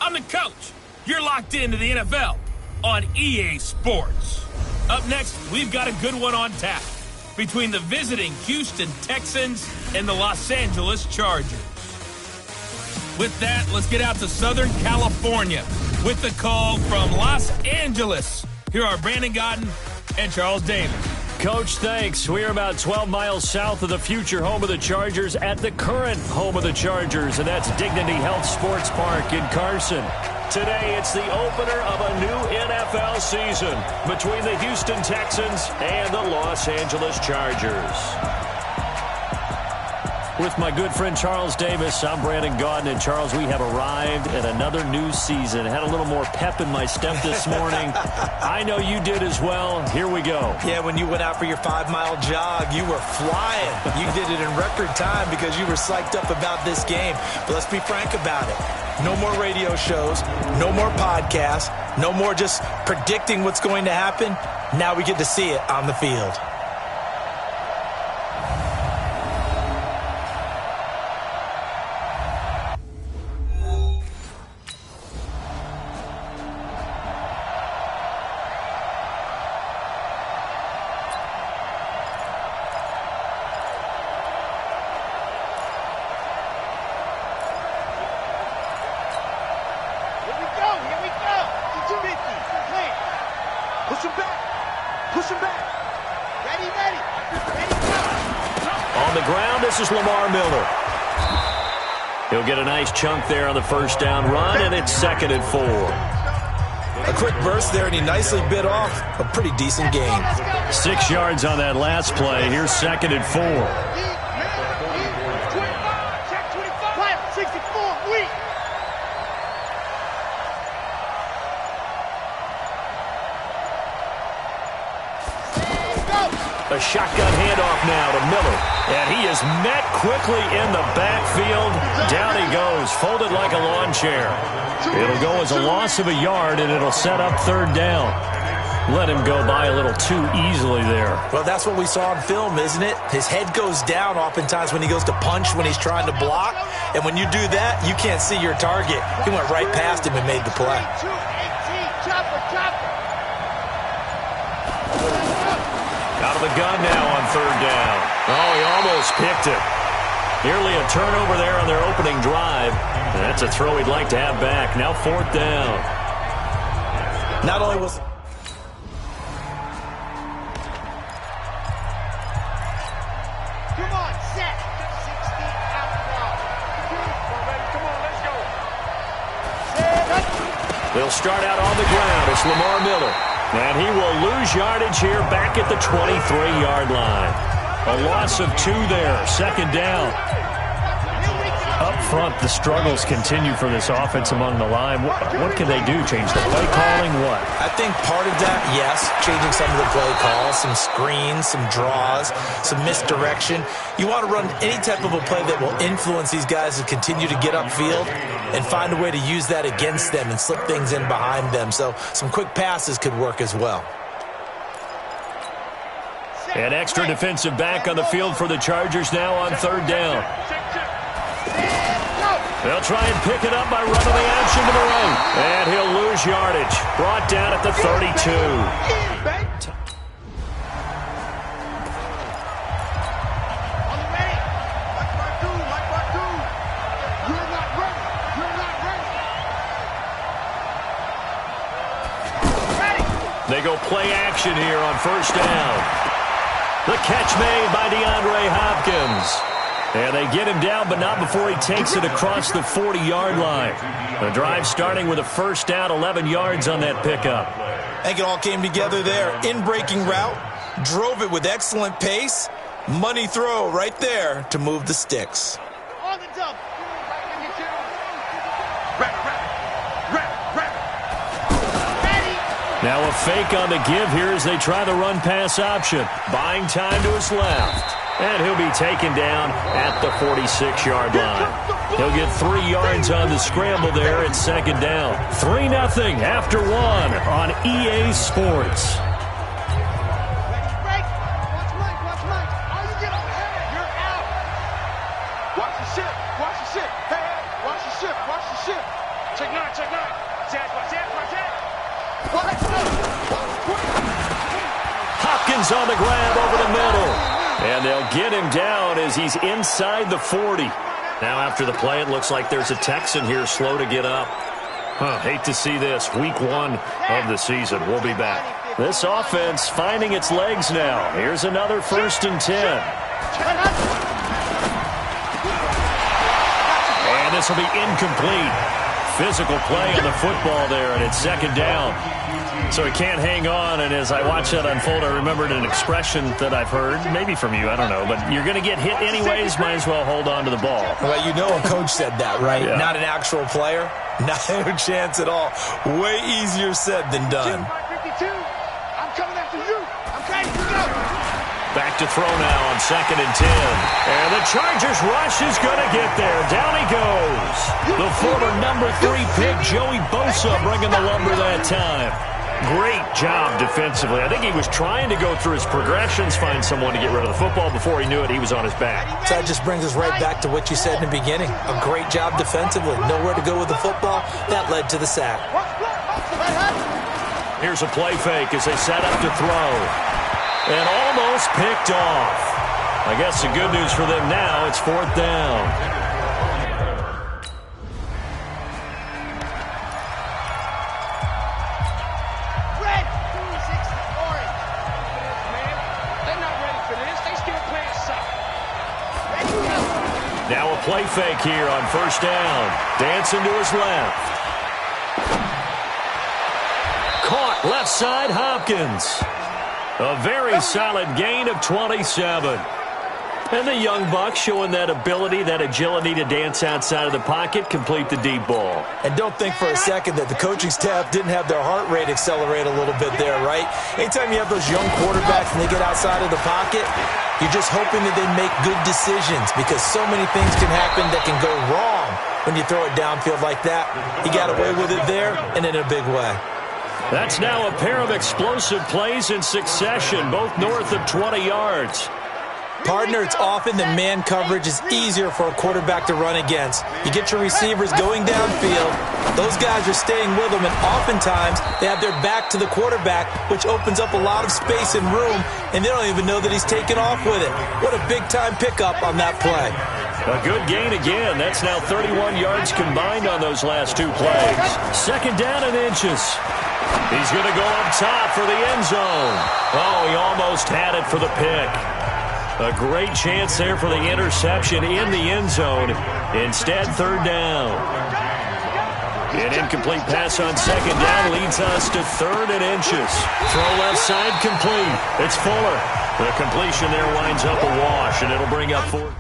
I'm the coach. You're locked into the NFL on EA Sports. Up next, we've got a good one on tap between the visiting Houston Texans and the Los Angeles Chargers. With that, let's get out to Southern California with the call from Los Angeles. Here are Brandon Gaudin and Charles Davis. Coach, thanks. We are about 12 miles south of the future home of the Chargers at the current home of the Chargers, and that's Dignity Health Sports Park in Carson. Today, it's the opener of a new NFL season between the Houston Texans and the Los Angeles Chargers. With my good friend Charles Davis, I'm Brandon Gaudin. And Charles, we have arrived at another new season. Had a little more pep in my step this morning. I know you did as well. Here we go. Yeah, when you went out for your 5-mile jog, you were flying. You did it in record time because you were psyched up about this game. But let's be frank about it. No more radio shows, no more podcasts, no more just predicting what's going to happen. Now we get to see it on the field. This is Lamar Miller. He'll get a nice chunk there on the first down run, and it's 2nd and 4. A quick burst there, and he nicely bit off a pretty decent gain. 6 yards on that last play. Here's 2nd and 4. A shotgun handoff now to Miller. And he is met quickly in the backfield. Down he goes, folded like a lawn chair. It'll go as a loss of a yard, and it'll set up 3rd down. Let him go by a little too easily there. Well, that's what we saw on film, isn't it? His head goes down oftentimes when he goes to punch, when he's trying to block. And when you do that, you can't see your target. He went right past him and made the play. Out of the gun now on 3rd down. Oh, he almost picked it. Nearly a turnover there on their opening drive. And that's a throw he'd like to have back. Now 4th down. Not only was... Come on, set. 60 out now. Come on, let's go. They'll start out on the ground. It's Lamar Miller. And he will lose yardage here back at the 23-yard line. A loss of 2 there, 2nd down. Up front, the struggles continue for this offense among the line. What can they do? Change the play calling? What? I think part of that, yes, changing some of the play calls, some screens, some draws, some misdirection. You want to run any type of a play that will influence these guys to continue to get upfield and find a way to use that against them and slip things in behind them. So some quick passes could work as well. An extra defensive back on the field for the Chargers now on 3rd down. They'll try and pick it up by running the action to the right. And he'll lose yardage. Brought down at the 32. They go play action here on 1st down. The catch made by DeAndre Hopkins. And they get him down, but not before he takes it across the 40-yard line. The drive starting with a 1st down, 11 yards on that pickup. I think it all came together there. In-breaking route, drove it with excellent pace. Money throw right there to move the sticks. On the dump. Now a fake on the give here as they try the run-pass option. Buying time to his left. And he'll be taken down at the 46-yard line. He'll get 3 yards on the scramble there at 2nd down. 3-0 after 1 on EA Sports. Check nine, check nine. Jack, watch that, watch that. Hopkins on the grab over the middle. And they'll get him down as he's inside the 40. Now after the play, it looks like there's a Texan here slow to get up. Hate to see this. Week 1 of the season. We'll be back. This offense finding its legs now. Here's another 1st and 10. And this will be incomplete. Physical play on the football there, and it's 2nd down. So he can't hang on, and as I watch that unfold, I remembered an expression that I've heard, maybe from you, I don't know, but you're going to get hit anyways, might as well hold on to the ball. Well, you know a coach said that, right? Yeah. Not an actual player. Not a chance at all. Way easier said than done. 52. I'm coming after you. I'm ready to go. Back to throw now on 2nd and 10. And the Chargers rush is going to get there. Down he goes. The former number 3 pick, Joey Bosa, bringing the lumber that time. Great job defensively. I think he was trying to go through his progressions, find someone to get rid of the football. Before he knew it, he was on his back. So that just brings us right back to what you said in the beginning. A great job defensively. Nowhere to go with the football. That led to the sack. Here's a play fake as they set up to throw. And almost picked off. I guess the good news for them now, it's 4th down. Now a play fake here on 1st down. Dancing to his left. Caught left side, Hopkins. A very solid gain of 27. And the young buck showing that ability, that agility to dance outside of the pocket, complete the deep ball. And don't think for a second that the coaching staff didn't have their heart rate accelerate a little bit there, right? Anytime you have those young quarterbacks and they get outside of the pocket, you're just hoping that they make good decisions because so many things can happen that can go wrong when you throw it downfield like that. He got away with it there and in a big way. That's now a pair of explosive plays in succession, both north of 20 yards. Partner, it's often that man coverage is easier for a quarterback to run against. You get your receivers going downfield. Those guys are staying with them, and oftentimes they have their back to the quarterback, which opens up a lot of space and room, and they don't even know that he's taken off with it. What a big-time pickup on that play. A good gain again. That's now 31 yards combined on those last 2 plays. 2nd down and inches. He's going to go up top for the end zone. Oh, he almost had it for the pick. A great chance there for the interception in the end zone. Instead, 3rd down. An incomplete pass on 2nd down leads us to 3rd and inches. Throw left side complete. It's Fuller. The completion there winds up a wash, and it'll bring up 4th.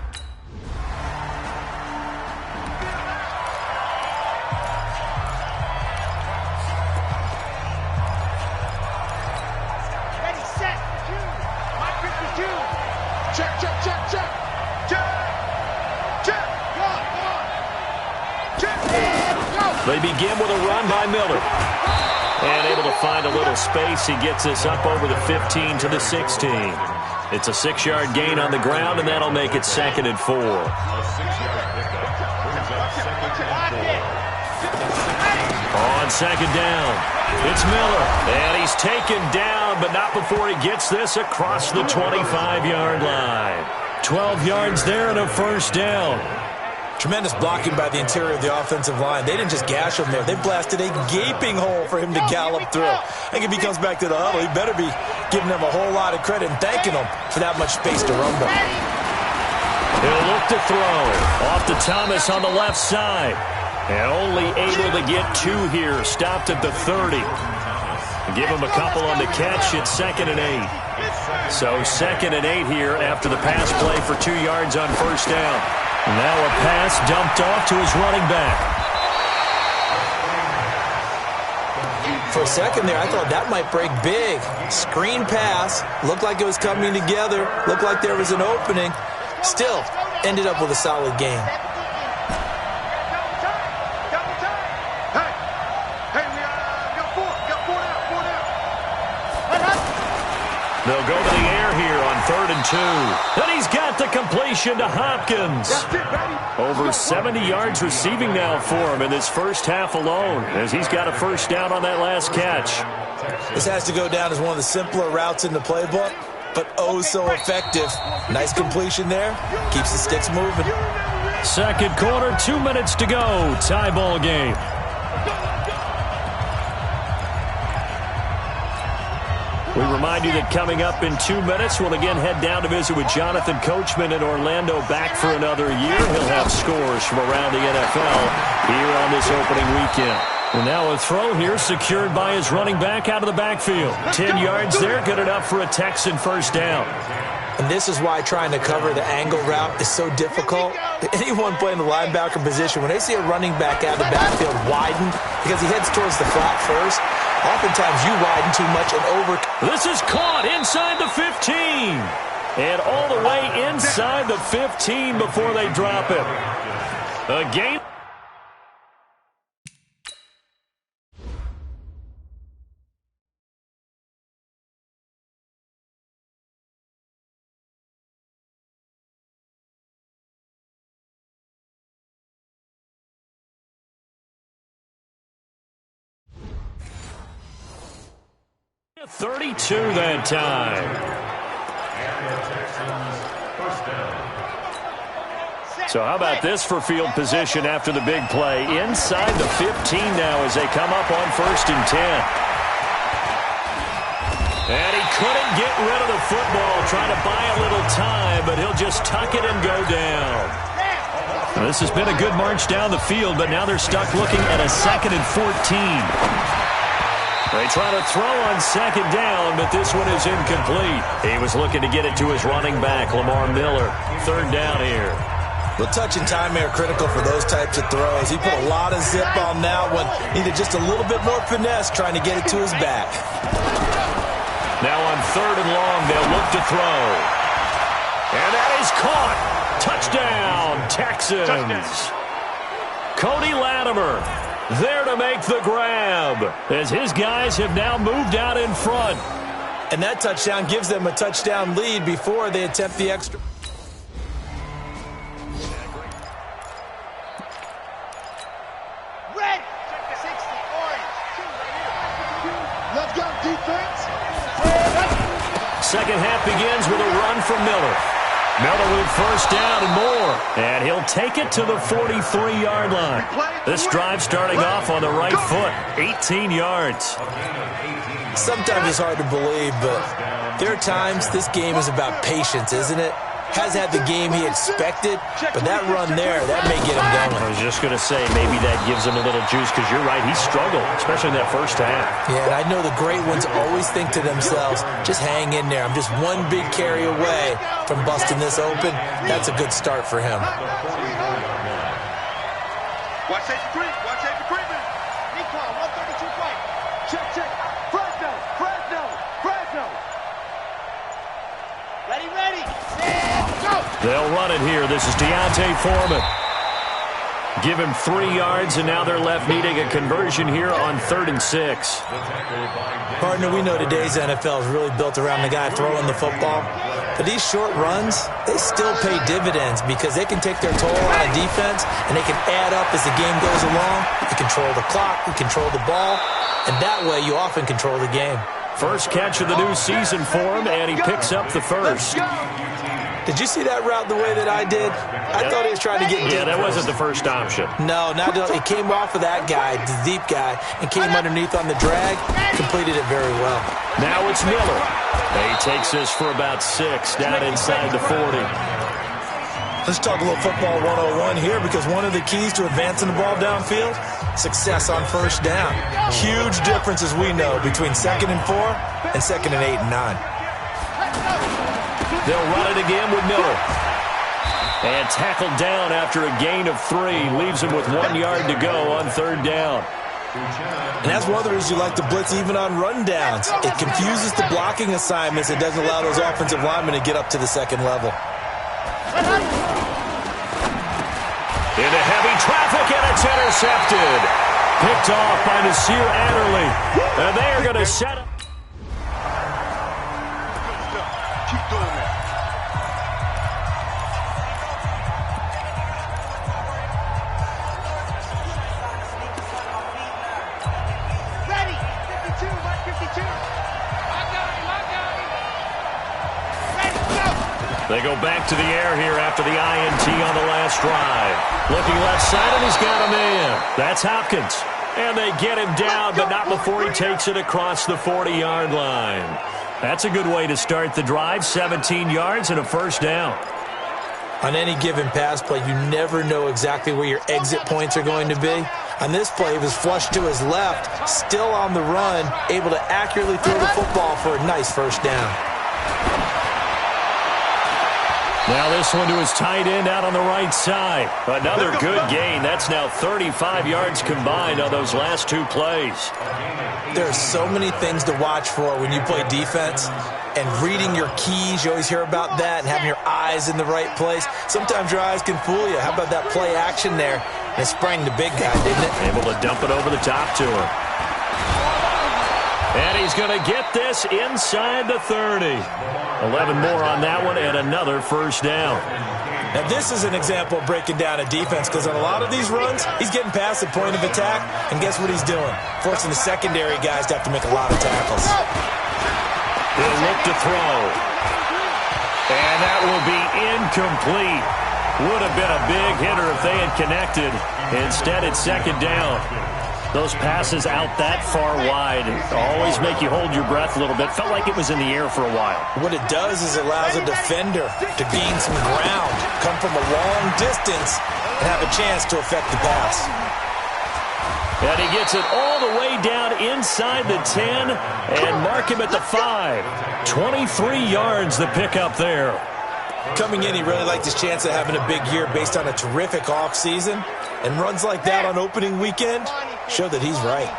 They begin with a run by Miller. And able to find a little space. He gets this up over the 15 to the 16. It's a 6-yard gain on the ground, and that'll make it 2nd and 4. On 2nd down, it's Miller. And he's taken down, but not before he gets this across the 25-yard line. 12 yards there and a 1st down. Tremendous blocking by the interior of the offensive line. They didn't just gash him there. They blasted a gaping hole for him to gallop through. I think if he comes back to the huddle, he better be giving them a whole lot of credit and thanking them for that much space to rumble. He'll look to throw. Off to Thomas on the left side. And only able to get 2 here. Stopped at the 30. Give him a couple on the catch. It's 2nd and 8. So 2nd and 8 here after the pass play for 2 yards on 1st down. Now a pass dumped off to his running back. For a second there, I thought that might break big. Screen pass. Looked like it was coming together. Looked like there was an opening. Still, ended up with a solid game. They'll go to the air here on 3rd and 2. And he's got the completion to Hopkins. Over 70 yards receiving now for him in this first half alone, as he's got a first down on that last catch. This has to go down as one of the simpler routes in the playbook, but oh so effective. Nice completion there. Keeps the sticks moving. Second quarter, 2 minutes to go. Tie ball game. We remind you that coming up in 2 minutes, we'll again head down to visit with Jonathan Coachman in Orlando, back for another year. He'll have scores from around the NFL here on this opening weekend. And now a throw here secured by his running back out of the backfield. 10 yards there, good enough for a Texan first down. And this is why trying to cover the angle route is so difficult. Anyone playing the linebacker position, when they see a running back out of the backfield widen, because he heads towards the flat first, oftentimes you widen too much and over. This is caught inside the 15. And all the way inside the 15 before they drop it. A game. A 32 that time. So how about this for field position after the big play? Inside the 15 now as they come up on 1st and 10. And he couldn't get rid of the football, trying to buy a little time, but he'll just tuck it and go down. Now, this has been a good march down the field, but now they're stuck looking at a 2nd and 14. They try to throw on 2nd down, but this one is incomplete. He was looking to get it to his running back, Lamar Miller. 3rd down here. The touch and time are critical for those types of throws. He put a lot of zip on that one. Needed just a little bit more finesse trying to get it to his back. Now on 3rd and long, they'll look to throw. And that is caught. Touchdown, Texans. Cody Latimer there to make the grab, as his guys have now moved out in front. And that touchdown gives them a touchdown lead before they attempt the extra. Red, 60, orange. Let's go, defense. Second half begins with a run from Miller. Miller with first down and more. And he'll take it to the 43-yard line. This drive starting off on the right foot. 18 yards. Sometimes it's hard to believe, but there are times this game is about patience, isn't it? Hasn't had the game he expected, but that run there, that may get him going. I was just going to say, maybe that gives him a little juice, because you're right, he struggled, especially in that first half. Yeah, and I know the great ones always think to themselves, just hang in there. I'm just one big carry away from busting this open. That's a good start for him. Watch safety creep. Watch safety creeping. Econ, 132 right. Check, check. Fresno, Fresno, Fresno. Ready, ready. And go. They'll run it here. This is Deontay Foreman. Give him 3 yards, and now they're left needing a conversion here on 3rd and 6. Partner, we know today's NFL is really built around the guy throwing the football. But these short runs, they still pay dividends because they can take their toll on a defense, and they can add up as the game goes along. You control the clock, you control the ball, and that way you often control the game. First catch of the new season for him, and he picks up the first. Did you see that route the way that I did? I thought he was trying to get deep. Yeah, that wasn't the first option. No, it came off of that guy, the deep guy, and came underneath on the drag, completed it very well. Now it's Miller. He takes this for about 6, down inside the 40. Let's talk a little football 101 here, because one of the keys to advancing the ball downfield, success on first down. Huge difference, as we know, between 2nd and 4 and 2nd and 8 and 9. They'll run it again with Miller. And tackled down after a gain of 3. Leaves him with 1 yard to go on 3rd down. And that's one of the reasons you like to blitz even on run downs. It confuses the blocking assignments. It doesn't allow those offensive linemen to get up to the 2nd level. Into heavy traffic, and it's intercepted. Picked off by Nasir Adderley. And they are going to set up. go back to the air here after the INT on the last drive. Looking left side, and he's got a man. That's Hopkins. And they get him down, but not before he takes it across the 40-yard line. That's a good way to start the drive, 17 yards and a first down. On any given pass play, you never know exactly where your exit points are going to be. On this play, he was flushed to his left, still on the run, able to accurately throw the football for a nice first down. Now this one to his tight end out on the right side. Another good gain. That's now 35 yards combined on those last two plays. There are so many things to watch for when you play defense. And reading your keys, you always hear about that, and having your eyes in the right place. Sometimes your eyes can fool you. How about that play action there? And it sprang the big guy, didn't it? Able to dump it over the top to him. And he's going to get this inside the 30. 11 more on that one and another first down. Now this is an example of breaking down a defense, because on a lot of these runs, he's getting past the point of attack, and guess what he's doing? Forcing the secondary guys to have to make a lot of tackles. He'll look to throw. And that will be incomplete. Would have been a big hitter if they had connected. Instead, it's second down. Those passes out that far wide always make you hold your breath a little bit. Felt like it was in the air for a while. What it does is it allows a defender to gain some ground, come from a long distance, and have a chance to affect the pass. And he gets it all the way down inside the 10 and mark him at the 5. 23 yards the pickup there. Coming in, he really liked his chance of having a big year based on a terrific offseason. And runs like that on opening weekend show that he's right.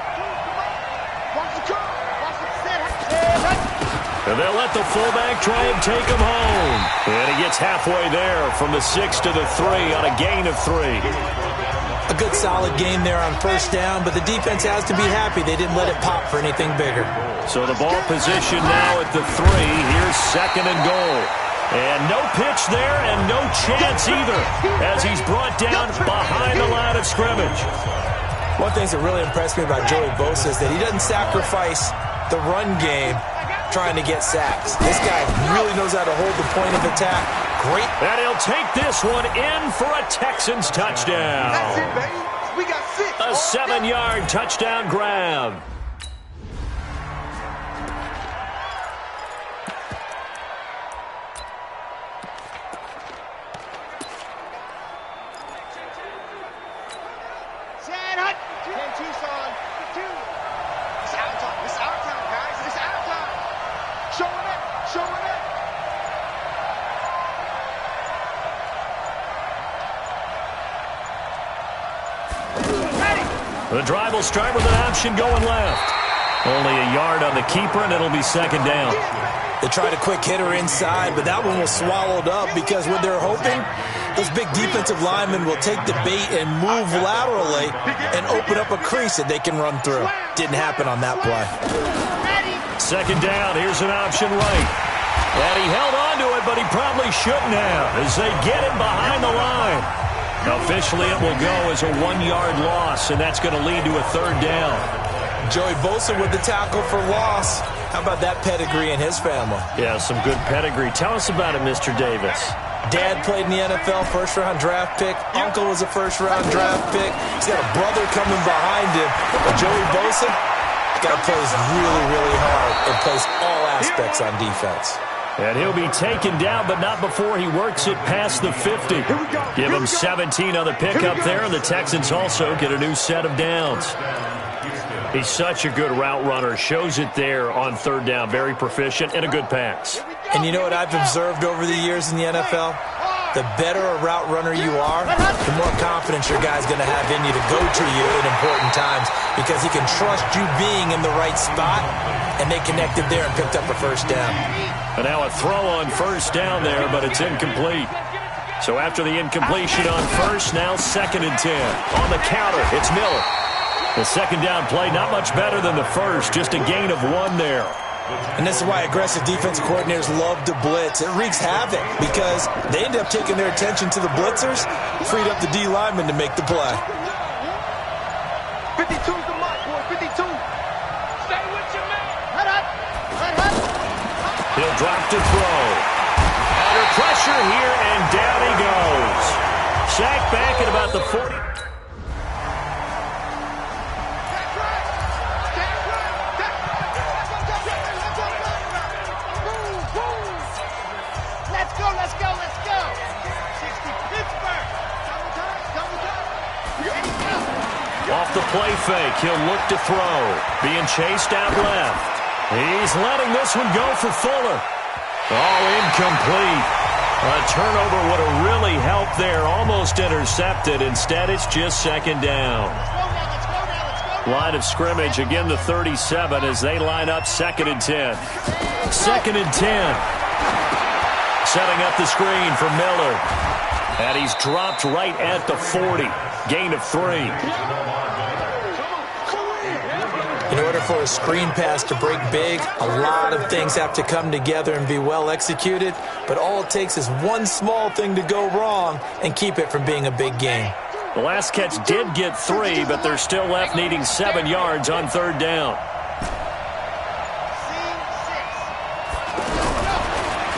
And they'll let the fullback try and take him home. And he gets halfway there from the 6 to the 3 on a gain of 3. A good solid game there on first down, but the defense has to be happy they didn't let it pop for anything bigger. So the ball position now at the 3. Here's second and goal. And no pitch there and no chance either as he's brought down behind the line of scrimmage. One thing that really impressed me about Joey Bosa is that he doesn't sacrifice the run game trying to get sacks. This guy really knows how to hold the point of attack. Great. And he'll take this one in for a Texans touchdown. That's it, baby. We got 6. A 7-yard touchdown grab. The drive will start with an option going left. Only a yard on the keeper, and it'll be second down. They tried a quick hitter inside, but that one was swallowed up because what they're hoping, those big defensive linemen will take the bait and move laterally and open up a crease that they can run through. Didn't happen on that play. Second down, here's an option right. And he held on to it, but he probably shouldn't have as they get him behind the line. Officially, it will go as a 1-yard loss, and that's going to lead to a third down. Joey Bosa with the tackle for loss. How about that pedigree in his family? Yeah, some good pedigree. Tell us about it, Mr. Davis. Dad played in the NFL, first-round draft pick. Uncle was a first-round draft pick. He's got a brother coming behind him. But Joey Bosa, the guy plays really, really hard and plays all aspects on defense. And he'll be taken down, but not before he works it past the 50. Give him 17 on the pickup there, and the Texans also get a new set of downs. He's such a good route runner. Shows it there on third down. Very proficient and a good pass. And you know what I've observed over the years in the NFL? The better a route runner you are, the more confidence your guy's going to have in you to go to you in important times because he can trust you being in the right spot, and they connected there and picked up a first down. And now a throw on first down there, but it's incomplete. So after the incompletion on first, now second and 10. On the counter, it's Miller. The second down play, not much better than the first, just a gain of 1 there. And this is why aggressive defensive coordinators love to blitz. It wreaks havoc because they end up taking their attention to the blitzers, freed up the D lineman to make the play. 52's the mark, boy. 52. Stay with your man. Head up. He'll drop to throw. Under Pressure here, and down he goes. Sacked back at about the 40. Let's go. 60 Pittsburgh. Double time. Off the play fake, he'll look to throw. Being chased out left. He's letting this one go for Fuller. All incomplete. A turnover would have really helped there. Almost intercepted. Instead, it's just second down. Line of scrimmage, again the 37 as they line up 2nd and 10. 2nd and 10. Setting up the screen for Miller. And he's dropped right at the 40. Gain of 3. In order for a screen pass to break big, a lot of things have to come together and be well executed. But all it takes is one small thing to go wrong and keep it from being a big gain. The last catch did get 3, but they're still left needing 7 yards on 3rd down.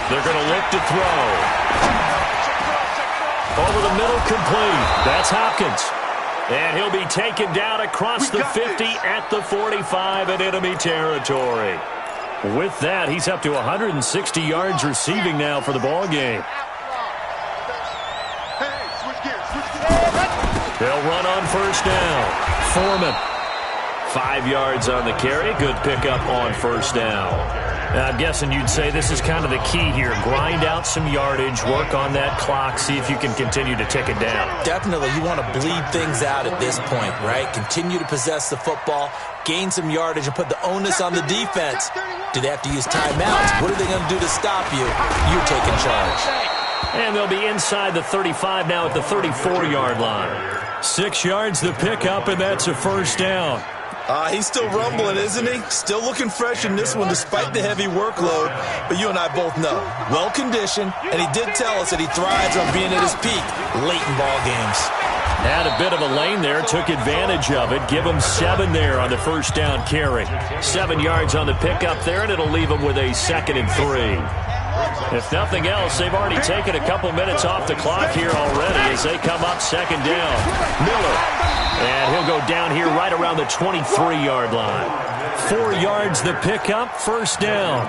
They're going to look to throw. Over the middle, complete. That's Hopkins. And he'll be taken down across the 50 at the 45 in enemy territory. With that, he's up to 160 yards receiving now for the ball game. They'll run on 1st down. Foreman. 5 yards on the carry. Good pickup on 1st down. I'm guessing you'd say this is kind of the key here. Grind out some yardage, work on that clock, see if you can continue to tick it down. Definitely, you want to bleed things out at this point, right? Continue to possess the football, gain some yardage, and put the onus on the defense. Do they have to use timeouts? What are they going to do to stop you? You're taking charge. And they'll be inside the 35 now at the 34-yard line. 6 yards the pickup, and that's a 1st down. He's still rumbling, isn't he? Still looking fresh in this one despite the heavy workload. But you and I both know, well-conditioned, and he did tell us that he thrives on being at his peak late in ball games. Had a bit of a lane there, took advantage of it. Give him 7 there on the 1st down carry. 7 yards on the pickup there, and it'll leave him with a 2nd and 3. If nothing else, they've already taken a couple minutes off the clock here already as they come up 2nd down. Miller. And he'll go down here right around the 23-yard line. 4 yards the pickup, 1st down.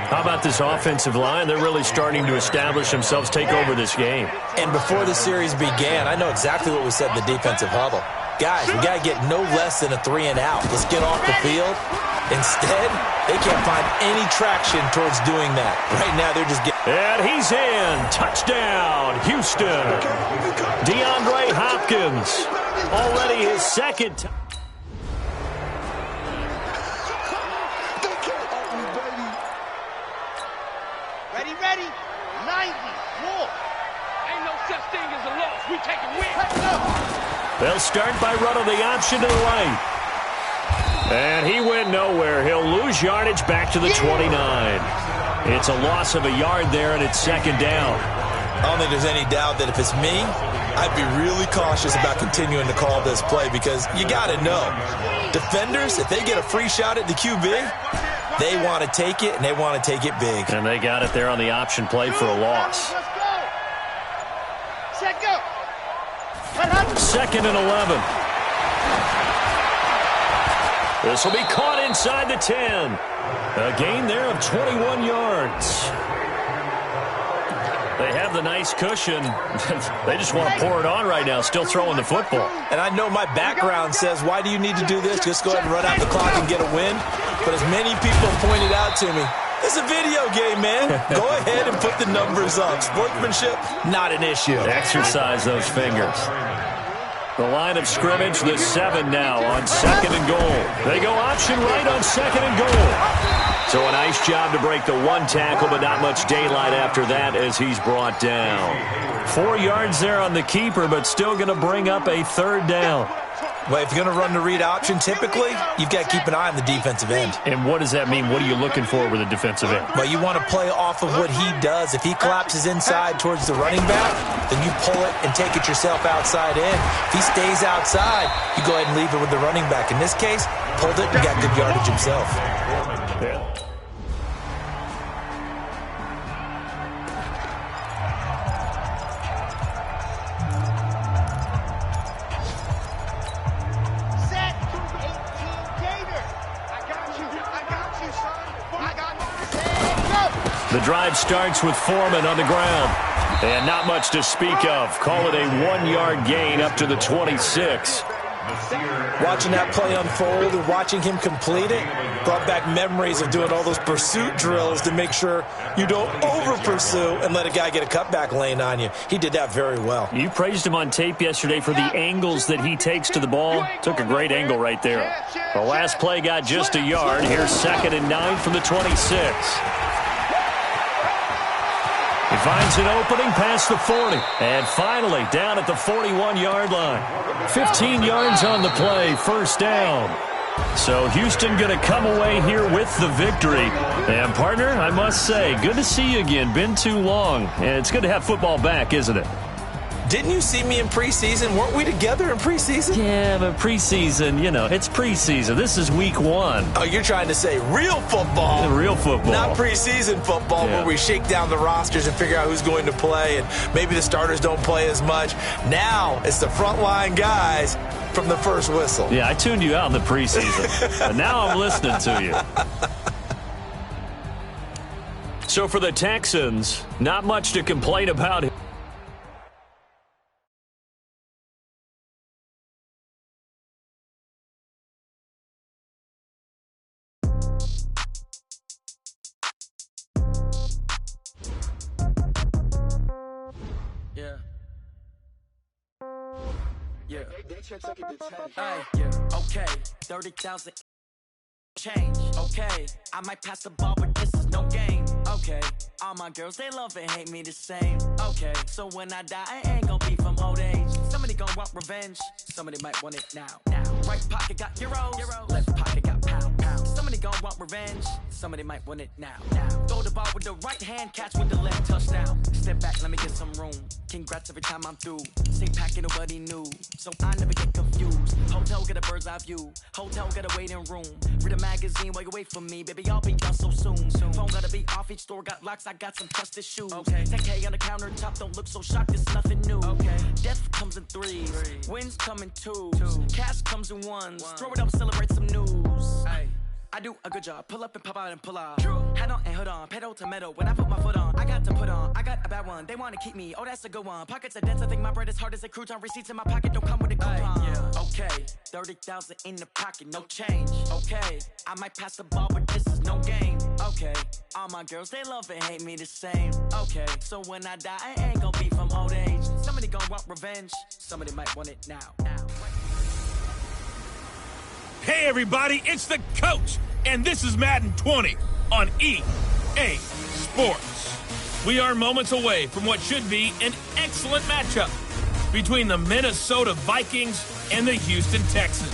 How about this offensive line? They're really starting to establish themselves, take over this game. And before the series began, I know exactly what we said in the defensive huddle. Guys, we got to get no less than a 3 and out. Let's get off the field. Instead, they can't find any traction towards doing that. Right now, they're just getting... And he's in. Touchdown, Houston. DeAndre Hopkins. Already his 2nd. Ready. 90. More. Ain't no such thing as a loss. We take a win. They'll start by running the option to the right. And he went nowhere. He'll lose yardage back to the 29. It's a loss of a yard there, and it's 2nd down. I don't think there's any doubt that if it's me, I'd be really cautious about continuing to call this play because you got to know, defenders, if they get a free shot at the QB, they want to take it, and they want to take it big. And they got it there on the option play for a loss. Let's go. Set, go. 2nd and 11. This will be caught inside the 10. A gain there of 21 yards. They have the nice cushion. They just want to pour it on right now, still throwing the football. And I know my background says, why do you need to do this? Just go ahead and run out the clock and get a win. But as many people pointed out to me, it's a video game, man. Go ahead and put the numbers up. Sportsmanship, not an issue. Exercise those fingers. The line of scrimmage, the 7 now on 2nd and goal. They go option right on 2nd and goal. So a nice job to break the 1 tackle, but not much daylight after that as he's brought down. 4 yards there on the keeper, but still going to bring up a 3rd down. Well, if you're going to run the read option, typically, you've got to keep an eye on the defensive end. And what does that mean? What are you looking for with a defensive end? Well, you want to play off of what he does. If he collapses inside towards the running back, then you pull it and take it yourself outside in. If he stays outside, you go ahead and leave it with the running back. In this case, pulled it and got good yardage himself. Yeah. The drive starts with Foreman on the ground. And not much to speak of. Call it a 1-yard gain up to the 26. Watching that play unfold and watching him complete it brought back memories of doing all those pursuit drills to make sure you don't over-pursue and let a guy get a cutback lane on you. He did that very well. You praised him on tape yesterday for the angles that he takes to the ball. Took a great angle right there. The last play got just a yard. Here's 2nd and 9 from the 26. He finds an opening past the 40. And finally, down at the 41-yard line. 15 yards on the play, first down. So Houston going to come away here with the victory. And, partner, I must say, good to see you again. Been too long. And it's good to have football back, isn't it? Didn't you see me in preseason? Weren't we together in preseason? Yeah, but preseason, you know, it's preseason. This is week 1. Oh, you're trying to say real football. Real football. Not preseason football where we shake down the rosters and figure out who's going to play, and maybe the starters don't play as much. Now it's the frontline guys from the first whistle. Yeah, I tuned you out in the preseason. And now I'm listening to you. So for the Texans, not much to complain about. Okay, 30,000 change. Okay, I might pass the ball, but this is no game. Okay, all my girls, they love and hate me the same. Okay, so when I die, I ain't gonna be from old age. Somebody gonna want revenge, somebody might want it now. Right pocket got euros, left pocket got pounds. Somebody gonna want revenge, somebody might want it now. Throw the ball with the right hand, catch with the left, touchdown. Step back, let me get some room. Congrats every time I'm through. Same packet, nobody new, so I never get confused. Hotel get a bird's eye view, hotel get a waiting room. Read a magazine while you wait for me, baby, I'll be done so soon. Phone gotta be off, each store got locks, I got some trusted shoes. 10K on the countertop, don't look so shocked, it's nothing new. Death comes in threes, wins come in twos, cash comes in ones. Throw it up, celebrate some news. I do a good job, pull up and pop out and pull out. Hat on and hood on, pedal to metal. When I put my foot on, I got to put on. I got a bad one, they want to keep me. Oh, that's a good one. Pockets are dense, I think my bread is hard as a crouton. Receipts in my pocket don't come with a coupon. Okay, 30,000 in the pocket, no change. Okay, I might pass the ball, but this is no game. Okay, all my girls, they love and hate me the same. Okay, so when I die, I ain't gonna be from old age. Somebody gonna want revenge, somebody might want it now. Hey, everybody, it's the coach, and this is Madden 20 on EA Sports. We are moments away from what should be an excellent matchup between the Minnesota Vikings and the Houston Texans.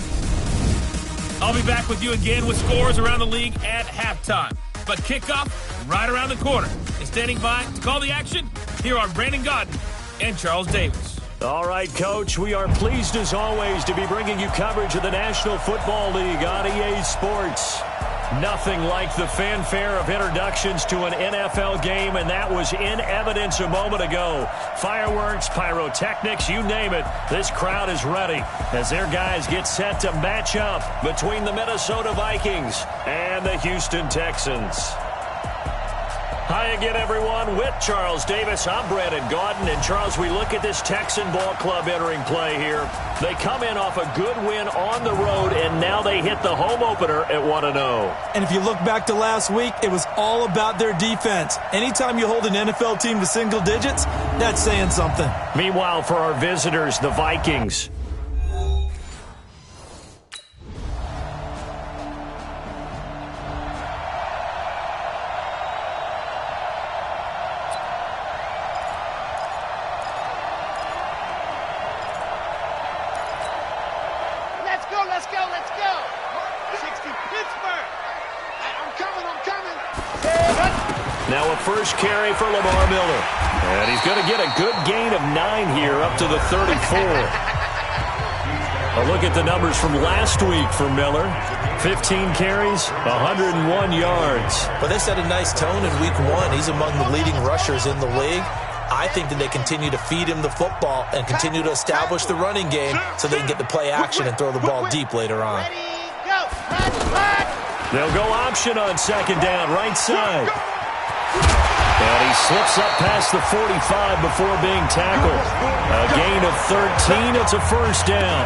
I'll be back with you again with scores around the league at halftime. But kickoff right around the corner. And standing by to call the action, here are Brandon Godden and Charles Davis. All right, Coach, we are pleased as always to be bringing you coverage of the National Football League on EA Sports. Nothing like the fanfare of introductions to an NFL game, and that was in evidence a moment ago. Fireworks, pyrotechnics, you name it, this crowd is ready as their guys get set to match up between the Minnesota Vikings and the Houston Texans. Hi again, everyone. With Charles Davis, I'm Brandon Gaudin. And, Charles, we look at this Texan ball club entering play here. They come in off a good win on the road, and now they hit the home opener at 1-0. And if you look back to last week, it was all about their defense. Anytime you hold an NFL team to single digits, that's saying something. Meanwhile, for our visitors, the Vikings. Let's go. 60 Pittsburgh. I'm coming. Now a first carry for Lamar Miller. And he's going to get a good gain of 9 here up to the 34. A look at the numbers from last week for Miller. 15 carries, 101 yards. But they set a nice tone in week 1. He's among the leading rushers in the league. I think that they continue to feed him the football and continue to establish the running game so they can get the play action and throw the ball deep later on. They'll go option on second down, right side. And he slips up past the 45 before being tackled. A gain of 13. It's a first down.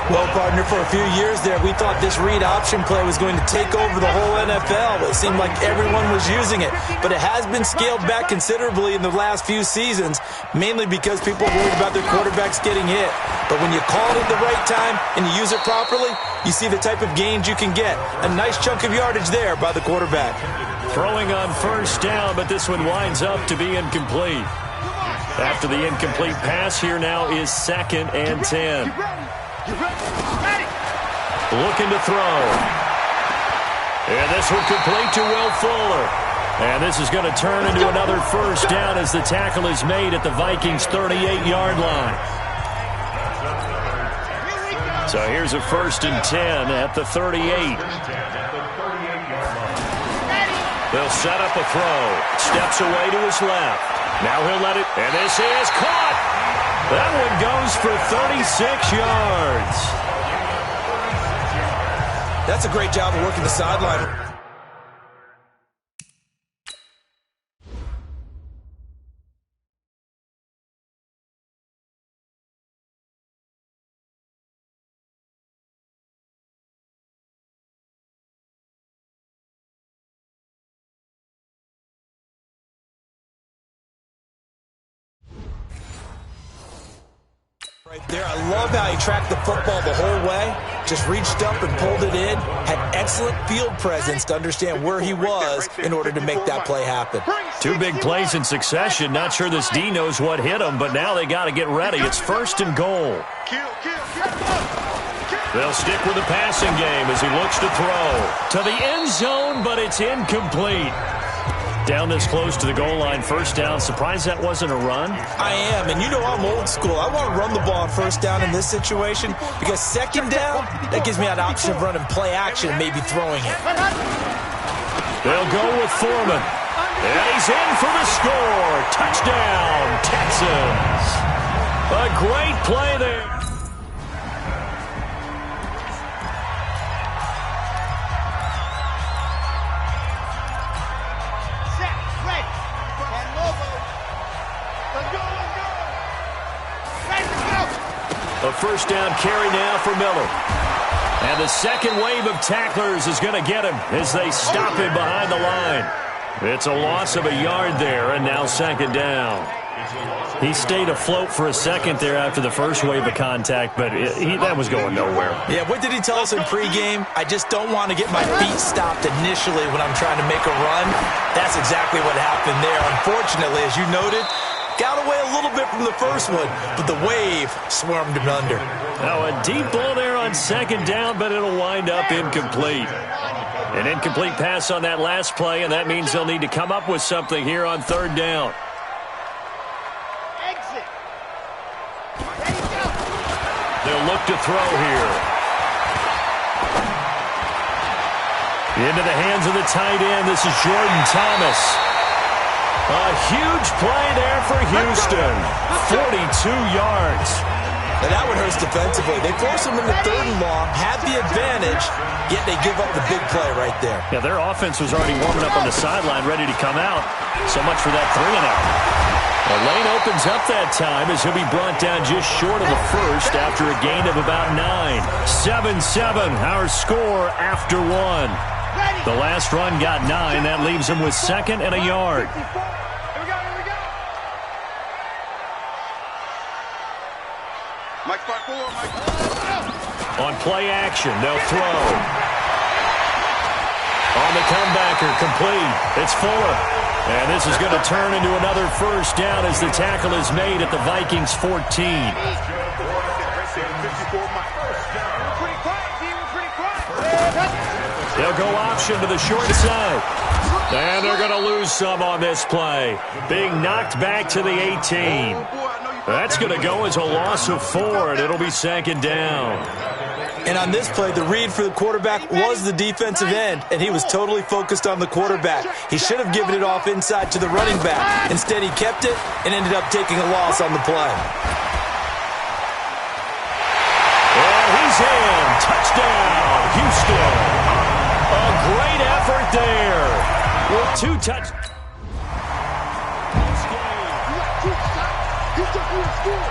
Well, partner, for a few years there, we thought this read option play was going to take over the whole NFL. It seemed like everyone was using it. But it has been scaled back considerably in the last few seasons, mainly because people are worried about their quarterbacks getting hit. But when you call it at the right time and you use it properly, you see the type of gains you can get. A nice chunk of yardage there by the quarterback. Throwing on first down, but this one winds up to be incomplete. After the incomplete pass, here now is 2nd and 10. Looking to throw. And this one complete to Will Fuller. And this is going to turn into another first down as the tackle is made at the Vikings' 38-yard line. So here's a 1st and 10 at the 38. They'll set up a throw. Steps away to his left. Now he'll let it. And this is caught. That one goes for 36 yards. That's a great job of working the sideline. Right there, I love how he tracked the football the whole way, just reached up and pulled it in, had excellent field presence to understand where he was in order to make that play happen. 2 big plays in succession. Not sure this D knows what hit him, but now they got to get ready. It's 1st and goal. They'll stick with the passing game as he looks to throw to the end zone, but it's incomplete. Down this close to the goal line, first down. Surprised that wasn't a run? I am, and you know I'm old school. I want to run the ball on first down in this situation because second down, that gives me an option of running play action and maybe throwing it. They'll go with Foreman. And he's in for the score. Touchdown, Texans. A great play there. A first down carry now for Miller. And the second wave of tacklers is going to get him as they stop him behind the line. It's a loss of a yard there, and now 2nd down. He stayed afloat for a second there after the first wave of contact, but that was going nowhere. Yeah, what did he tell us in pregame? I just don't want to get my feet stopped initially when I'm trying to make a run. That's exactly what happened there. Unfortunately, as you noted, got away a little bit from the first one, but the wave swarmed him under. Now a deep ball there on 2nd down, but it'll wind up incomplete. An incomplete pass on that last play, and that means they'll need to come up with something here on 3rd down. They'll look to throw here. Into the hands of the tight end. This is Jordan Thomas. A huge play there for Houston. 42 yards. Now that one hurts defensively. They force him into 3rd and long, had the advantage, yet they give up the big play right there. Yeah, their offense was already warming up on the sideline, ready to come out. So much for that 3-and-out. The lane opens up that time as he'll be brought down just short of the first after a gain of about 9. 7-7, our score after 1. The last run got 9. That leaves him with 2nd and a yard. On play action, they'll throw. On the comebacker, complete. It's Fuller. And this is going to turn into another first down as the tackle is made at the Vikings' 14. They'll go option to the short side. And they're going to lose some on this play. Being knocked back to the 18. That's going to go as a loss of 4, and it'll be 2nd down. And on this play, the read for the quarterback was the defensive end, and he was totally focused on the quarterback. He should have given it off inside to the running back. Instead, he kept it and ended up taking a loss on the play. And he's in. Touchdown, Houston. A great effort there with 2 touchdowns. You took me to school.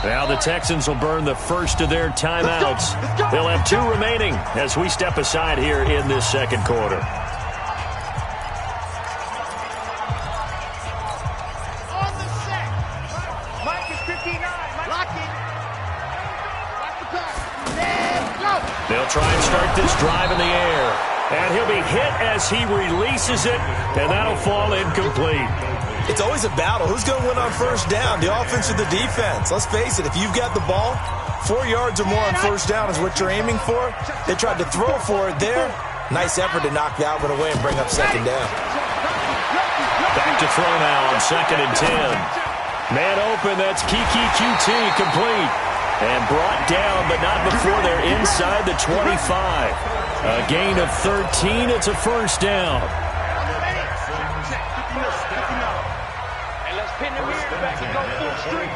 Now the Texans will burn the first of their timeouts. They'll have 2 remaining as we step aside here in this second quarter. On the set. Mike is 59. Lock in. Watch the pass. Let's go. They'll try and start this drive in the air. And he'll be hit as he releases it, and that'll fall incomplete. It's always a battle. Who's going to win on first down, the offense or the defense? Let's face it, if you've got the ball, 4 yards or more on first down is what you're aiming for. They tried to throw for it there. Nice effort to knock that one away and bring up second down. Back to throw now on 2nd and 10. Man open, that's Kiki QT complete. And brought down, but not before they're inside the 25. A gain of 13, it's a first down. Pin the mirror back and go full street.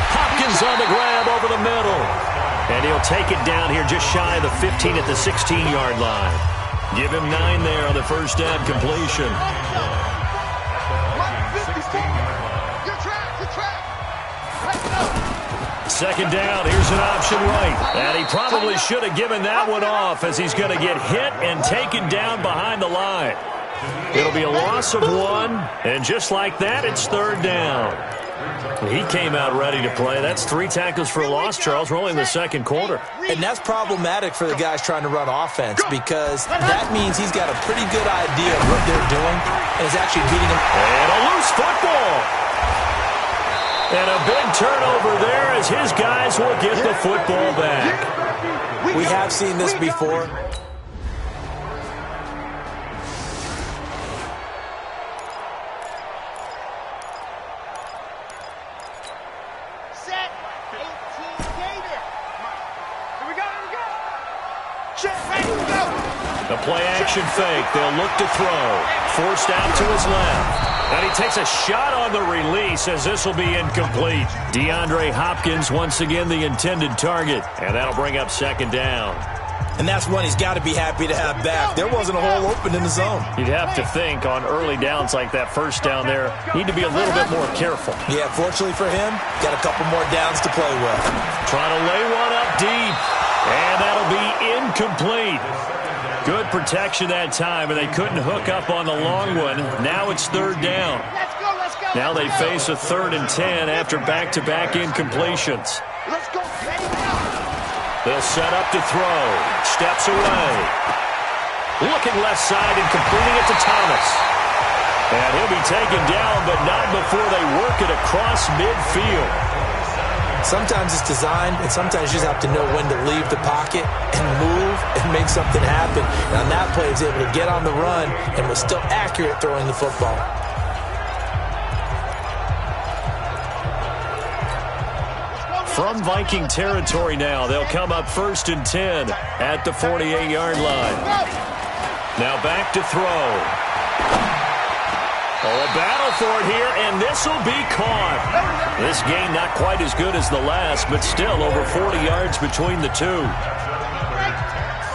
Hopkins on the grab over the middle. And he'll take it down here just shy of the 15 at the 16-yard line. Give him 9 there on the first down completion. Second down, here's an option right. And he probably should have given that one off as he's going to get hit and taken down behind the line. It'll be a loss of 1, and just like that, it's third down. He came out ready to play. That's 3 tackles for a loss, Charles. We're only in the second quarter. And that's problematic for the guys trying to run offense because that means he's got a pretty good idea of what they're doing and is actually beating them. And a loose football. And a big turnover there as his guys will get the football back. We have seen this before. The play-action fake. They'll look to throw. Forced out to his left. And he takes a shot on the release as this will be incomplete. DeAndre Hopkins once again the intended target. And that'll bring up second down. And that's one he's got to be happy to have back. There wasn't a hole open in the zone. You'd have to think on early downs like that first down there, need to be a little bit more careful. Yeah, fortunately for him, got a couple more downs to play with. Trying to lay one up deep. And that'll be incomplete. Good protection that time, and they couldn't hook up on the long one. Now it's third down. Now they face a 3rd and 10 after back-to-back incompletions. They'll set up to throw. Steps away. Looking left side and completing it to Thomas. And he'll be taken down, but not before they work it across midfield. Sometimes it's designed, and sometimes you just have to know when to leave the pocket and move and make something happen. And on that play, he was able to get on the run and was still accurate throwing the football. From Viking territory now, they'll come up 1st and 10 at the 48-yard line. Now back to throw. Oh, a battle for it here, and this will be caught. This game not quite as good as the last, but still over 40 yards between the two.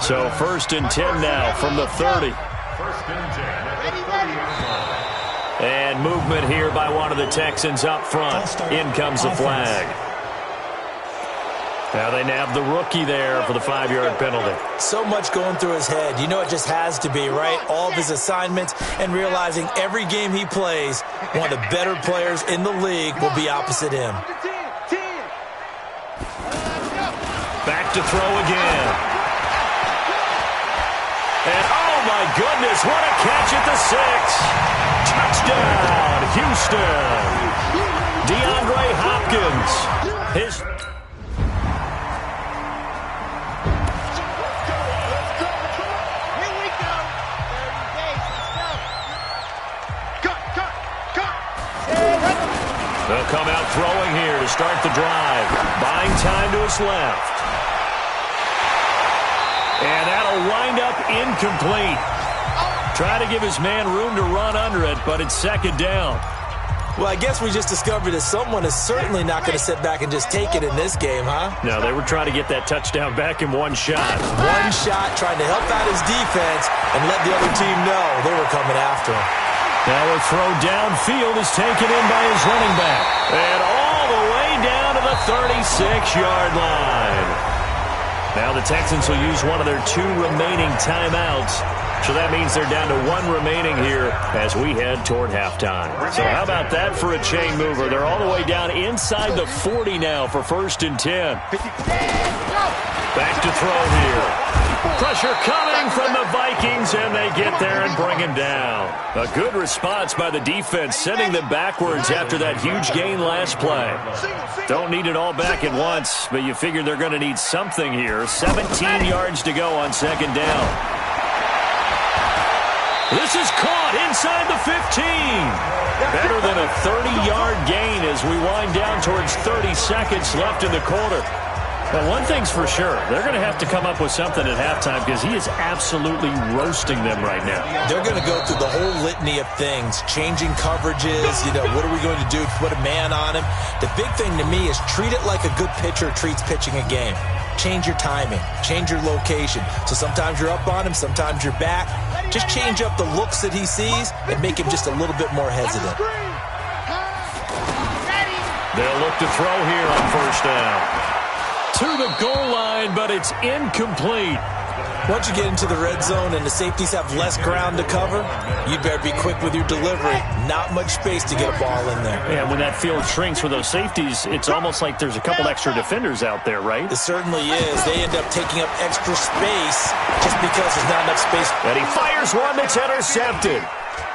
So 1st and 10 now from the 30. And movement here by one of the Texans up front. In comes the flag. Now they nab the rookie there for the 5-yard penalty. So much going through his head. You know it just has to be, right? All of his assignments and realizing every game he plays, one of the better players in the league will be opposite him. Back to throw again. And oh my goodness, what a catch at the 6. Touchdown, Houston. DeAndre Hopkins. They'll come out throwing here to start the drive. Buying time to his left. And that'll wind up incomplete. Try to give his man room to run under it, but it's second down. Well, I guess we just discovered that someone is certainly not going to sit back and just take it in this game, huh? No, they were trying to get that touchdown back in one shot. One shot, trying to help out his defense and let the other team know they were coming after him. Now a throw downfield is taken in by his running back. And all the way down to the 36-yard line. Now the Texans will use one of their 2 remaining timeouts. So that means they're down to 1 remaining here as we head toward halftime. So how about that for a chain mover? They're all the way down inside the 40 now for 1st and 10. Back to throw here. Pressure coming from the Vikings, and they get there and bring him down. A good response by the defense, sending them backwards after that huge gain last play. Don't need it all back at once, but you figure they're going to need something here. 17 yards to go on 2nd down. This is caught inside the 15. Better than a 30-yard gain as we wind down towards 30 seconds left in the quarter. Well, one thing's for sure. They're going to have to come up with something at halftime because he is absolutely roasting them right now. They're going to go through the whole litany of things, changing coverages, what are we going to do to put a man on him? The big thing to me is treat it like a good pitcher treats pitching a game. Change your timing, change your location. So sometimes you're up on him, sometimes you're back. Just change up the looks that he sees and make him just a little bit more hesitant. They'll look to throw here on 1st down. To the goal line, but it's incomplete. Once you get into the red zone and the safeties have less ground to cover, you better be quick with your delivery. Not much space to get a ball in there. And when that field shrinks with those safeties, it's almost like there's a couple extra defenders out there, right? It certainly is. They end up taking up extra space just because there's not enough space. And he fires one that's intercepted.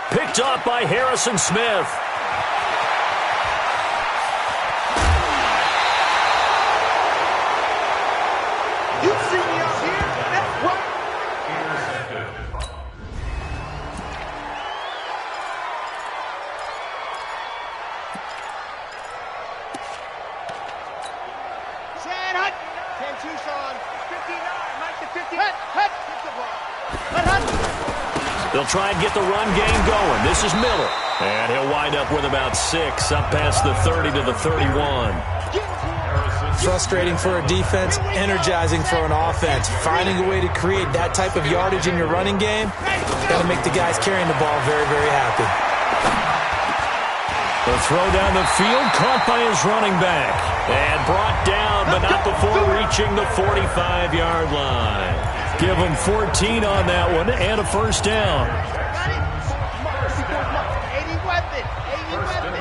Picked off by Harrison Smith. You see me out here? That's what? Sad hut. 10 Tucson. 59. Mike the 50. Hut. Hut. Get the ball. Hut. Hut. They'll try and get the run game going. This is Miller. And he'll wind up with about 6 up past the 30 to the 31. Frustrating for a defense, energizing for an offense. Finding a way to create that type of yardage in your running game, got to make the guys carrying the ball very, very happy. The throw down the field, caught by his running back. And brought down, but not before reaching the 45-yard line. Give him 14 on that one and a 1st down. 80 weapon. 80 weapon.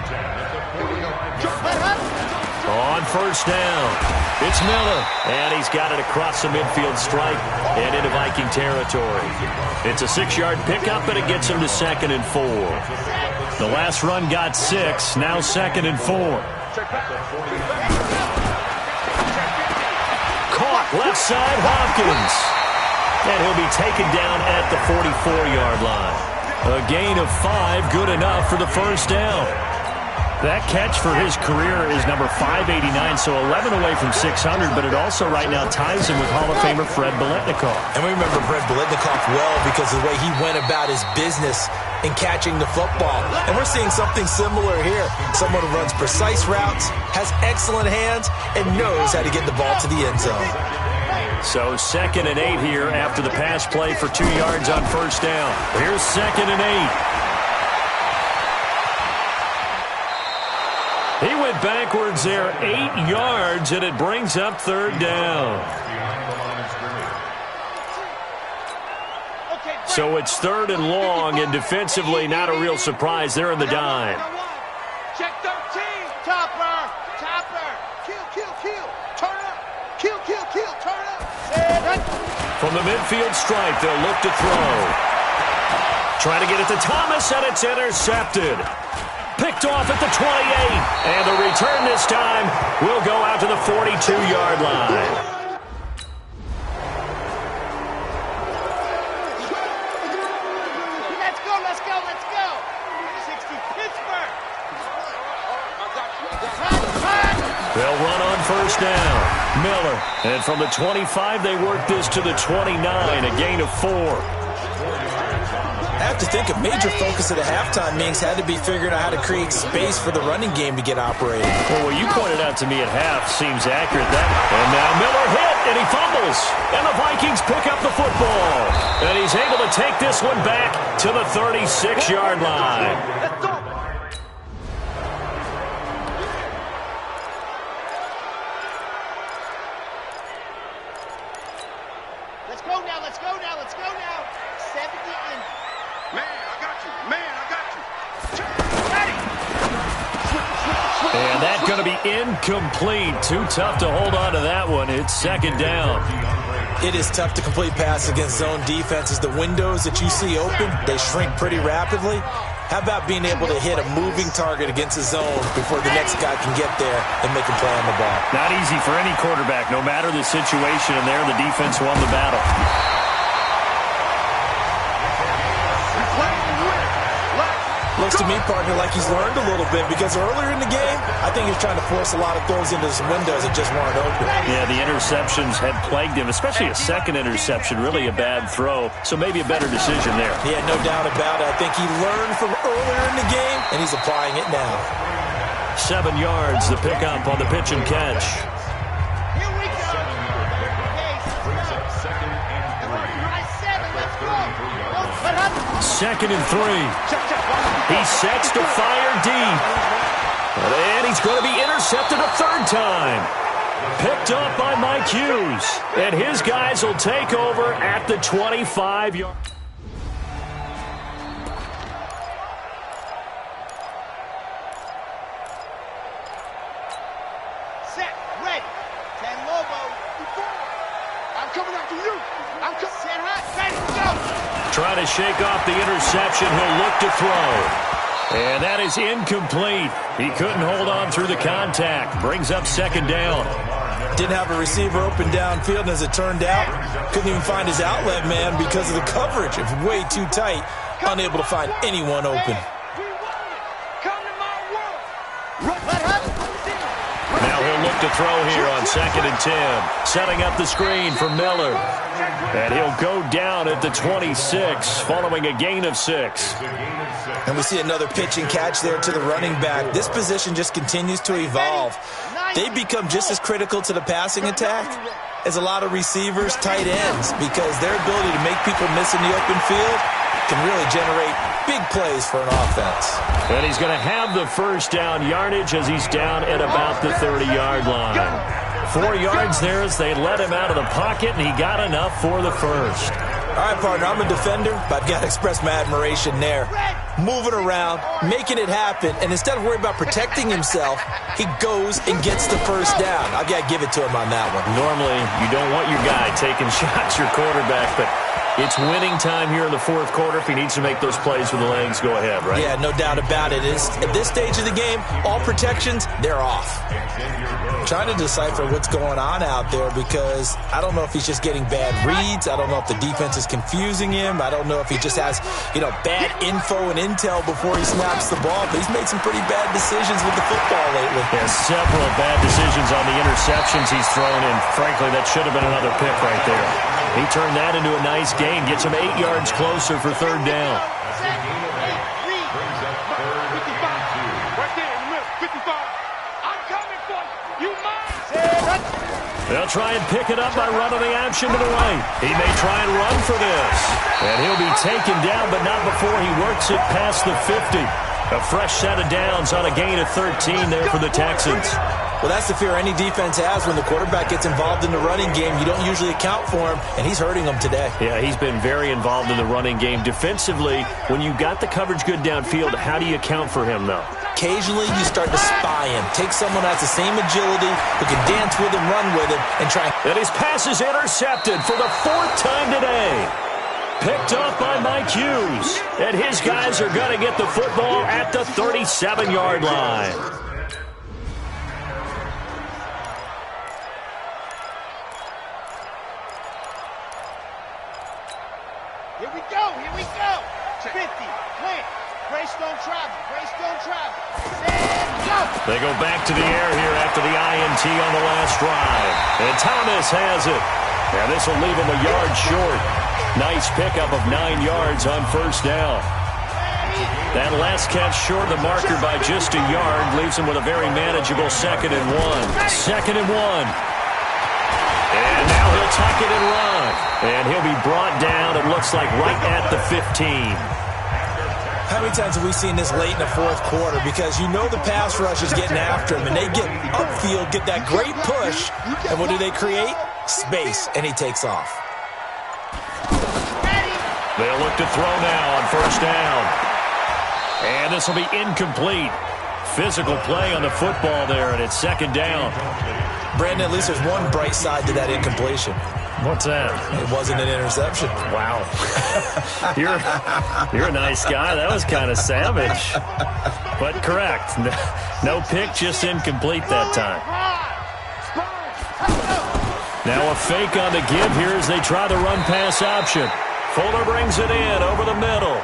On 1st down, it's Miller, and he's got it across the midfield stripe and into Viking territory. It's a 6-yard pickup, but it gets him to 2nd and 4. The last run got 6, now 2nd and 4. Caught left side, Hopkins. And he'll be taken down at the 44-yard line. A gain of 5, good enough for the 1st down. That catch for his career is number 589, so 11 away from 600, but it also right now ties him with Hall of Famer Fred Biletnikoff. And we remember Fred Biletnikoff well because of the way he went about his business in catching the football. And we're seeing something similar here. Someone who runs precise routes, has excellent hands, and knows how to get the ball to the end zone. So 2nd and 8 here after the pass play for 2 yards on 1st down. Here's 2nd and 8. He went backwards there 8 yards, and it brings up 3rd down. So it's 3rd and long, and defensively not a real surprise. They're in the dime. Check 13. Topper. Topper. Kill. Turn up. Kill. Turn up. From the midfield stripe, they'll look to throw. Try to get it to Thomas, and it's intercepted. Picked off at the 28, and the return this time will go out to the 42-yard line. Let's go. 60 Pittsburgh. They'll run on 1st down. Miller, and from the 25, they work this to the 29, a gain of 4. have to think a major focus at the halftime meetings had to be figuring out how to create space for the running game to get operating. Well, what you pointed out to me at half seems accurate. And now Miller hit, and he fumbles. And the Vikings pick up the football. And he's able to take this one back to the 36-yard line. Let's go now, let's go now, let's go now. 70 in. Man, I got you. Man, I got you. And that's going to be incomplete. Too tough to hold on to that one. It's second down. It is tough to complete passes against zone defenses. The windows that you see open, they shrink pretty rapidly. How about being able to hit a moving target against a zone before the next guy can get there and make a play on the ball? Not easy for any quarterback, no matter the situation, and there the defense won the battle. Looks to me, partner, like he's learned a little bit because earlier in the game, I think he was trying to force a lot of throws into some windows that just weren't open. Yeah, the interceptions had plagued him, especially a second interception, really a bad throw, so maybe a better decision there. Yeah, no doubt about it. I think he learned from earlier in the game, and he's applying it now. 7 yards, the pickup on the pitch and catch. Here we go. Second and 3. He sets to fire deep. And he's going to be intercepted a third time. Picked up by Mike Hughes. And his guys will take over at the 25-yard. Set, ready. 10 Lobo. I'm coming after you. I'm coming. Set hot, ready, go. Trying to shake off the interception. He'll look to throw. And that is incomplete. He couldn't hold on through the contact. Brings up second down. Didn't have a receiver open downfield, and as it turned out, couldn't even find his outlet man because of the coverage. It's way too tight. Unable to find anyone open. Come to my world. Now he'll look to throw here on second and 10. Setting up the screen for Miller. And he'll go down at the 26 following a gain of 6. And we see another pitch and catch there to the running back. This position just continues to evolve. They become just as critical to the passing attack as a lot of receivers, tight ends, because their ability to make people miss in the open field can really generate big plays for an offense. And he's going to have the first down yardage as he's down at about the 30-yard line. 4 yards there as they let him out of the pocket, and he got enough for the first. All right, partner, I'm a defender, but I've got to express my admiration there. Moving around, making it happen, and instead of worrying about protecting himself, he goes and gets the first down. I've got to give it to him on that one. Normally, you don't want your guy taking shots, your quarterback, but it's winning time here in the fourth quarter. If he needs to make those plays with the legs, go ahead, right? Yeah, no doubt about it. At this stage of the game, all protections, they're off. Trying to decipher what's going on out there because I don't know if he's just getting bad reads. I don't know if the defense is confusing him. I don't know if he just has, bad info and intel before he snaps the ball. But he's made some pretty bad decisions with the football lately. Yeah, several bad decisions on the interceptions he's thrown in. Frankly, that should have been another pick right there. He turned that into a nice gain. Gets him 8 yards closer for third down. They'll try and pick it up by running the action to the right. He may try and run for this. And he'll be taken down, but not before he works it past the 50. A fresh set of downs on a gain of 13 there for the Texans. Well, that's the fear any defense has when the quarterback gets involved in the running game. You don't usually account for him, and he's hurting them today. Yeah, he's been very involved in the running game. Defensively, when you got the coverage good downfield, how do you account for him, though? Occasionally, you start to spy him. Take someone that has the same agility, who can dance with him, run with him, and try. And his pass is intercepted for the 4th time today. Picked up by Mike Hughes. And his guys are going to get the football at the 37-yard line. Here we go, here we go. 50, plant. Greystone travel. And go. They go back to the air here after the INT on the last drive. And Thomas has it. And this will leave him a yard short. Nice pickup of 9 yards on first down. That last catch short of the marker by just a yard leaves him with a very manageable 2nd and 1. 2nd and 1. And now he'll tuck it and run. And he'll be brought down, it looks like, right at the 15. How many times have we seen this late in the fourth quarter? Because you know the pass rush is getting after him, and they get upfield, get that great push, and what do they create? Space, and he takes off. They'll look to throw now on first down. And this will be incomplete. Physical play on the football there, and it's 2nd down. Brandon, at least there's one bright side to that incompletion. What's that? It wasn't an interception. Wow. You're a nice guy. That was kind of savage. But correct. No pick, just incomplete that time. Now a fake on the give here as they try the run-pass option. Fuller brings it in over the middle.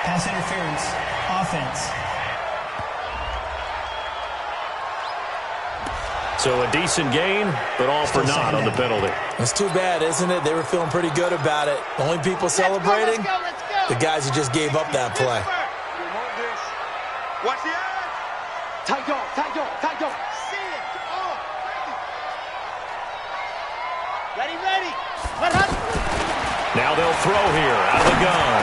Pass interference. Offense. So a decent gain, but all for naught on the penalty. It's too bad, isn't it? They were feeling pretty good about it. The only people celebrating, Let's go. the guys who just gave up that play. Watch the edge. Tight dog. See it. Come on. Ready. Now they'll throw here out of the gun.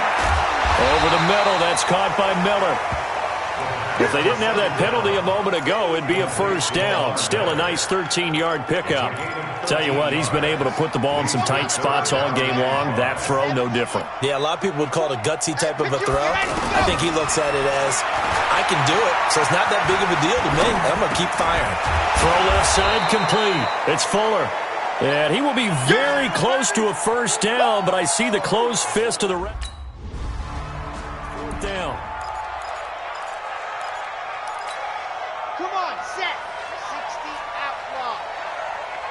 Over the middle, that's caught by Miller. If they didn't have that penalty a moment ago, it'd be a first down. Still a nice 13-yard pickup. Tell you what, he's been able to put the ball in some tight spots all game long. That throw, no different. Yeah, a lot of people would call it a gutsy type of a throw. I think he looks at it as, I can do it, so it's not that big of a deal to me. I'm going to keep firing. Throw left side complete. It's Fuller. And he will be very close to a first down, but I see the closed fist to the right. Down. Come on, set. 60 out long.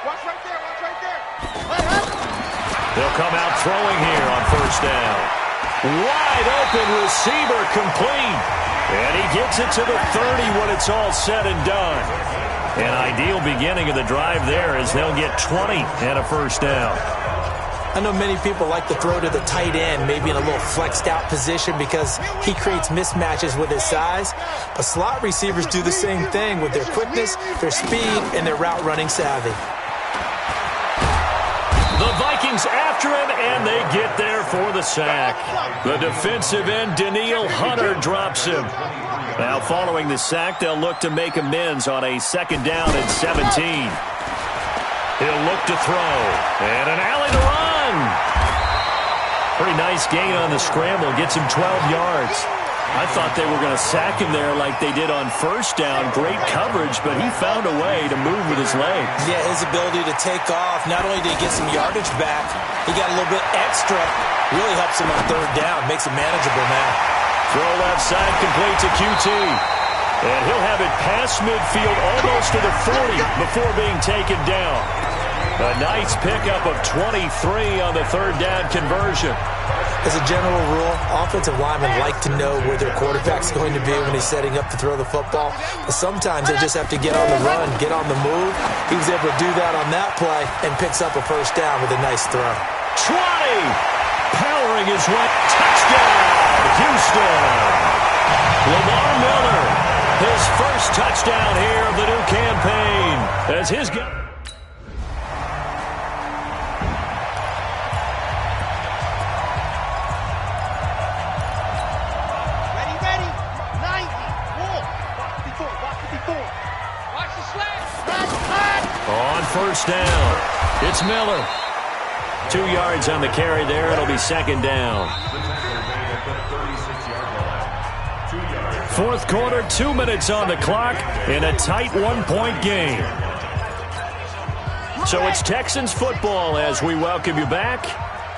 Watch right there. They'll come out throwing here on first down. Wide open receiver complete. And he gets it to the 30 when it's all said and done. An ideal beginning of the drive there as they'll get 20 and a first down. I know many people like to throw to the tight end, maybe in a little flexed out position because he creates mismatches with his size. But slot receivers do the same thing with their quickness, their speed, and their route running savvy. The Vikings after him, and they get there for the sack. The defensive end, Danielle Hunter, drops him. Now following the sack, they'll look to make amends on a 2nd down and 17. He'll look to throw. And an alley to run. Pretty nice gain on the scramble. Gets him 12 yards. I thought they were going to sack him there like they did on first down. Great coverage, but he found a way to move with his legs. Yeah, his ability to take off. Not only did he get some yardage back, he got a little bit extra. Really helps him on 3rd down. Makes it manageable now. Throw left side complete to QT. And he'll have it past midfield almost to the 40 before being taken down. A nice pickup of 23 on the 3rd down conversion. As a general rule, offensive linemen like to know where their quarterback's going to be when he's setting up to throw the football. But sometimes they just have to get on the run, get on the move. He was able to do that on that play and picks up a first down with a nice throw. 20! Powering his way. Touchdown, Houston! Lamar Miller, his first touchdown here of the new campaign. As his guy. Ready. 90. Watch the before. Watch the slash. On first down, it's Miller. 2 yards on the carry there. It'll be 2nd down. 4th quarter, 2 minutes on the clock in a tight 1-point game. So it's Texans football as we welcome you back.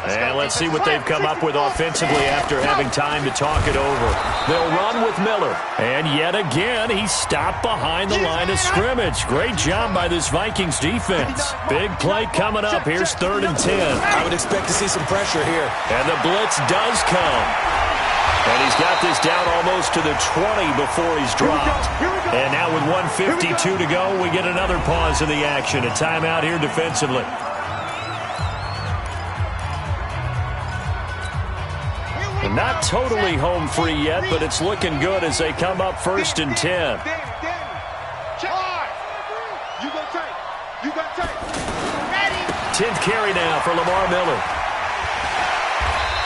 And let's see what they've come up with offensively after having time to talk it over. They'll run with Miller. And yet again, he's stopped behind the line of scrimmage. Great job by this Vikings defense. Big play coming up. Here's 3rd and 10. I would expect to see some pressure here. And the blitz does come. And he's got this down almost to the 20 before he's dropped. And now with 1:52 to go, we get another pause in the action. A timeout here defensively. Not totally home free yet, but it's looking good as they come up 1st and 10. You gonna take. You gonna take. Ready. 10th carry now for Lamar Miller.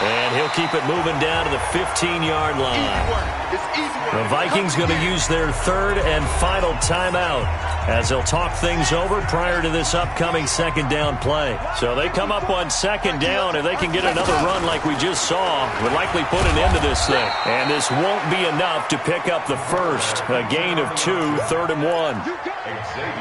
And he'll keep it moving down to the 15-yard line. The Vikings going to use their 3rd and final timeout as they'll talk things over prior to this upcoming 2nd down play. So they come up on 2nd down. If they can get another run like we just saw, would likely put an end to this thing. And this won't be enough to pick up the first. A gain of 2, 3rd and 1.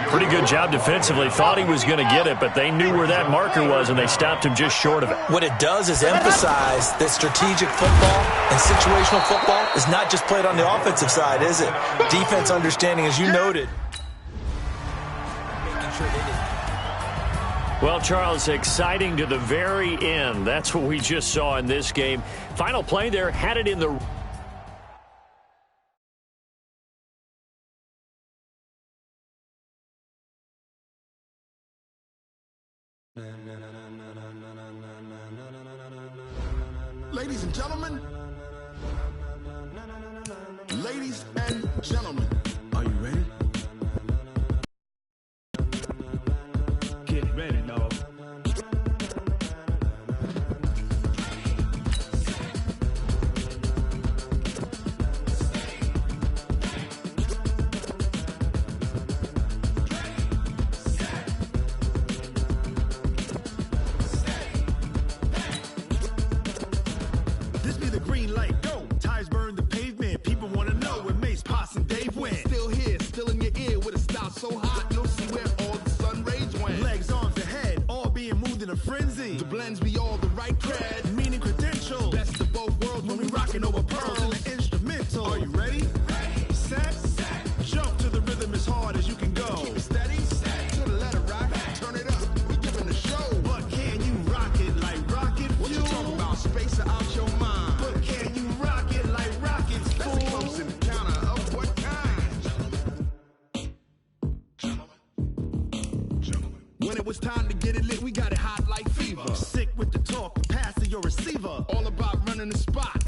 Pretty good job defensively. Thought he was going to get it, but they knew where that marker was, and they stopped him just short of it. What it does is emphasize that strategic football and situational football is not just played on the offensive side, is it? Defense understanding, as you noted. Well, Charles, exciting to the very end. That's what we just saw in this game. Final play there, had it in the... Ladies and gentlemen, are you ready? Get ready, dog. This be the green light, go. Tires burn the pavement. People want to know where Mace, Potts, and Dave went. Still here, still in your ear with a style so hot, you'll see where all the sun rays went. Legs, arms, and head, all being moved in a frenzy. The blends be all the right cred, meaning credentials. Best of both worlds when we rockin' over pearls and the instrumental. Are you ready? Set. Jump to the rhythm as hard as you can go. Keep it steady. To the letter rock. Turn it up. We giving the show. But can you rock it like rocket fuel? What you talking about? Space out your mind. But can you rock it like rockets, fool? That's a close encounter of what kind? When it was time to get it lit, we got it hot like fever. Sick with the talk, pass to your receiver. All about running the spot.